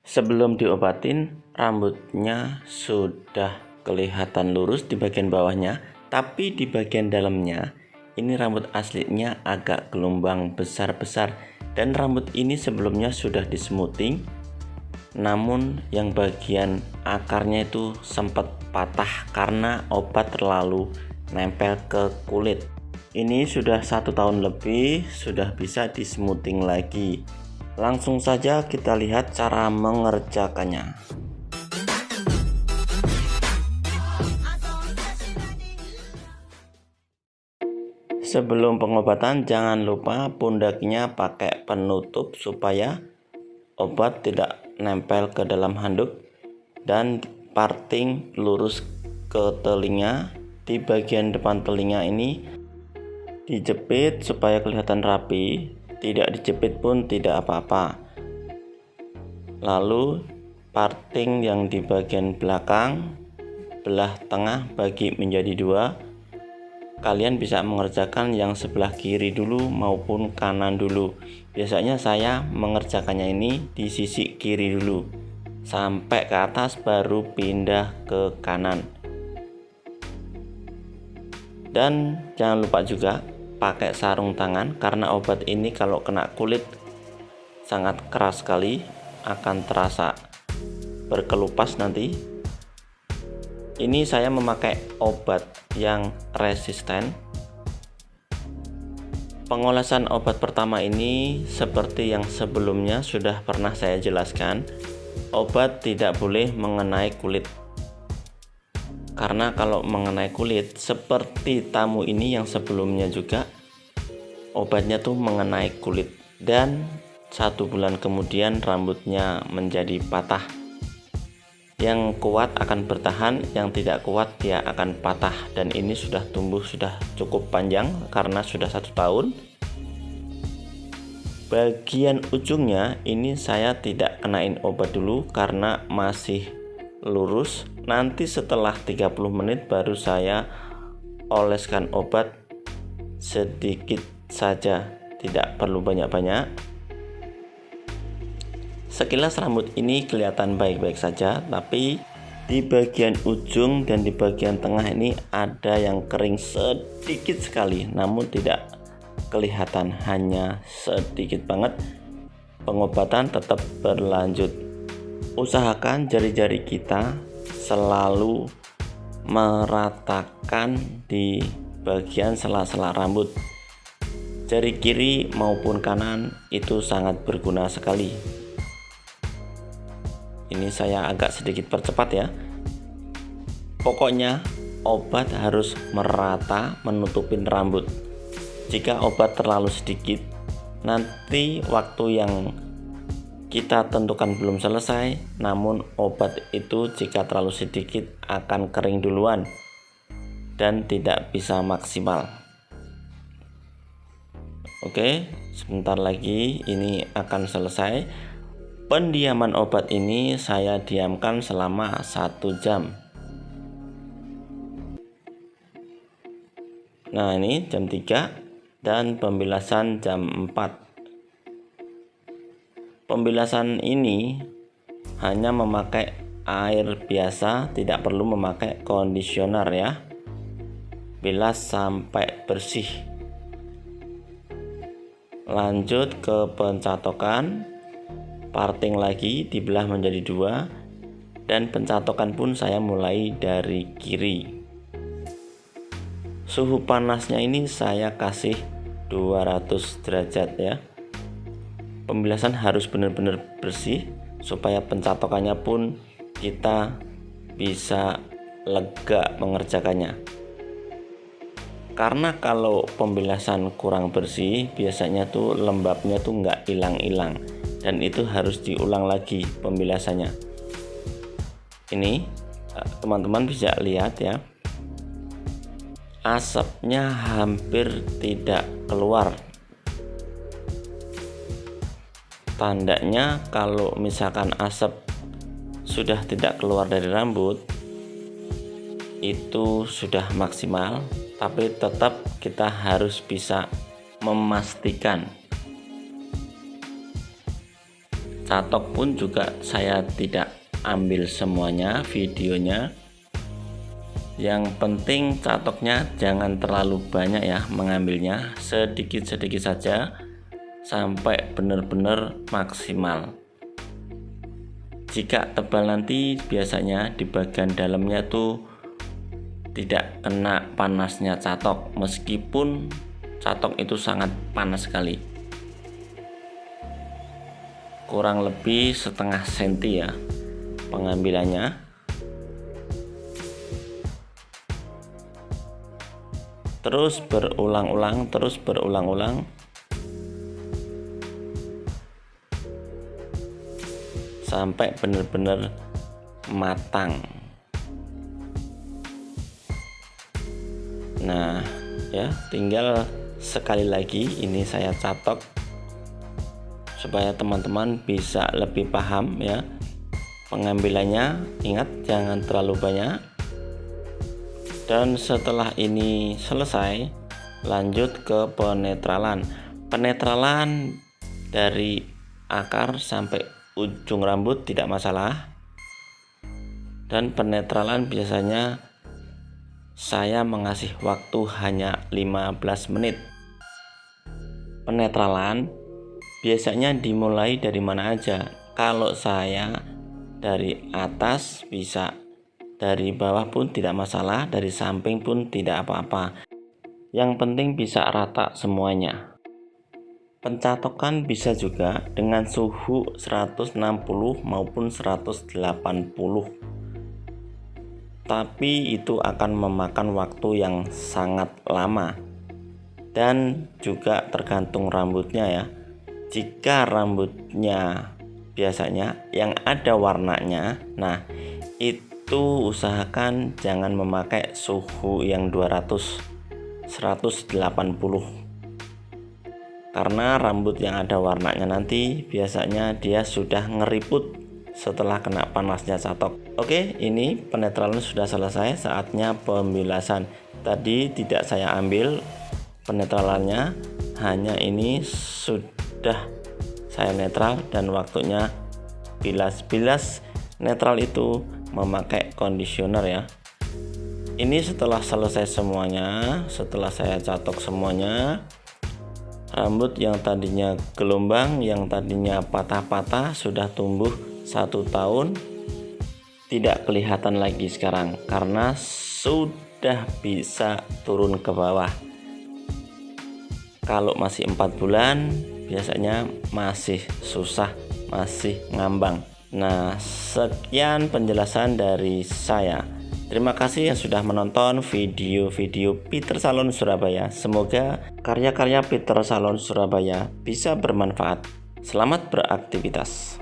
Sebelum diobatin, rambutnya sudah kelihatan lurus di bagian bawahnya, tapi di bagian dalamnya ini rambut aslinya agak gelombang besar-besar, dan rambut ini sebelumnya sudah di smoothing, namun yang bagian akarnya itu sempat patah karena obat terlalu nempel ke kulit. Ini sudah 1 tahun lebih, sudah bisa di smoothing lagi. Langsung saja kita lihat cara mengerjakannya. Sebelum pengobatan, jangan lupa pundaknya pakai penutup supaya obat tidak nempel ke dalam handuk, dan parting lurus ke telinga. Di bagian depan telinga ini dijepit supaya kelihatan rapi, tidak dijepit pun tidak apa-apa. Lalu parting yang di bagian belakang belah tengah bagi menjadi 2. Kalian bisa mengerjakan yang sebelah kiri dulu maupun kanan dulu. Biasanya saya mengerjakannya ini di sisi kiri dulu sampai ke atas, baru pindah ke kanan. Dan jangan lupa juga pakai sarung tangan, karena obat ini kalau kena kulit sangat keras sekali, akan terasa berkelupas nanti. Ini saya memakai obat yang resisten. Pengolasan obat pertama ini seperti yang sebelumnya sudah pernah saya jelaskan, obat tidak boleh mengenai kulit. Karena kalau mengenai kulit, seperti tamu ini yang sebelumnya juga, obatnya tuh mengenai kulit, dan 1 bulan kemudian rambutnya menjadi patah. Yang kuat akan bertahan, yang tidak kuat dia akan patah. Dan ini sudah tumbuh sudah cukup panjang karena sudah 1 tahun. Bagian ujungnya ini saya tidak kenain obat dulu karena masih lurus. Nanti setelah 30 menit baru saya oleskan obat sedikit saja, tidak perlu banyak-banyak. Sekilas rambut ini kelihatan baik-baik saja, tapi di bagian ujung dan di bagian tengah ini ada yang kering sedikit sekali, namun tidak kelihatan, hanya sedikit banget. Pengobatan tetap berlanjut. Usahakan jari-jari kita selalu meratakan di bagian sela-sela rambut. Jari kiri maupun kanan itu sangat berguna sekali. Ini saya agak sedikit percepat ya. Pokoknya obat harus merata menutupin rambut. Jika obat terlalu sedikit, nanti waktu yang kita tentukan belum selesai, namun obat itu jika terlalu sedikit akan kering duluan dan tidak bisa maksimal. Oke, sebentar lagi ini akan selesai. Pendiaman obat ini saya diamkan selama 1 jam. Nah, ini jam 3 dan pembilasan jam 4. Pembilasan ini hanya memakai air biasa, tidak perlu memakai conditioner ya. Bilas sampai bersih. Lanjut ke pencatokan. Parting lagi dibelah menjadi 2, dan pencatokan pun saya mulai dari kiri. Suhu panasnya ini saya kasih 200 derajat ya. Pembilasan harus benar-benar bersih supaya pencatokannya pun kita bisa lega mengerjakannya. Karena kalau pembilasan kurang bersih, biasanya tuh lembabnya tuh nggak hilang-hilang, dan itu harus diulang lagi pembilasannya. Ini teman-teman bisa lihat ya, asapnya hampir tidak keluar. Tandanya kalau misalkan asap sudah tidak keluar dari rambut, itu sudah maksimal. Tapi tetap kita harus bisa memastikan catok pun juga saya tidak ambil semuanya videonya. Yang penting catoknya jangan terlalu banyak ya, mengambilnya sedikit-sedikit saja sampai benar-benar maksimal. Jika tebal nanti biasanya di bagian dalamnya tuh tidak kena panasnya catok, meskipun catok itu sangat panas sekali. Kurang lebih setengah senti ya pengambilannya. Terus berulang-ulang sampai benar-benar matang. Nah ya, tinggal sekali lagi ini saya catok supaya teman-teman bisa lebih paham ya pengambilannya. Ingat, jangan terlalu banyak. Dan setelah ini selesai, lanjut ke penetralan. Penetralan dari akar sampai ujung rambut tidak masalah. Dan penetralan biasanya saya mengasih waktu hanya 15 menit. Penetralan biasanya dimulai dari mana aja. Kalau saya dari atas bisa, dari bawah pun tidak masalah, dari samping pun tidak apa-apa. Yang penting bisa rata semuanya. Pencatokan bisa juga dengan suhu 160 maupun 180. Tapi itu akan memakan waktu yang sangat lama. Dan juga tergantung rambutnya ya. Jika rambutnya biasanya yang ada warnanya, nah itu usahakan jangan memakai suhu yang 180, karena rambut yang ada warnanya nanti biasanya dia sudah ngeriput setelah kena panasnya catok. Oke, ini penetralan sudah selesai, saatnya pembilasan. Tadi tidak saya ambil penetralannya, hanya ini sudah saya netral dan waktunya bilas. Netral itu memakai conditioner ya. Ini setelah selesai semuanya, setelah saya catok semuanya, rambut yang tadinya gelombang, yang tadinya patah-patah sudah tumbuh 1 tahun, tidak kelihatan lagi sekarang karena sudah bisa turun ke bawah. Kalau masih 4 bulan biasanya masih susah, masih ngambang. Nah, sekian penjelasan dari saya. Terima kasih yang sudah menonton video-video Peter Salon Surabaya. Semoga karya-karya Peter Salon Surabaya bisa bermanfaat. Selamat beraktivitas.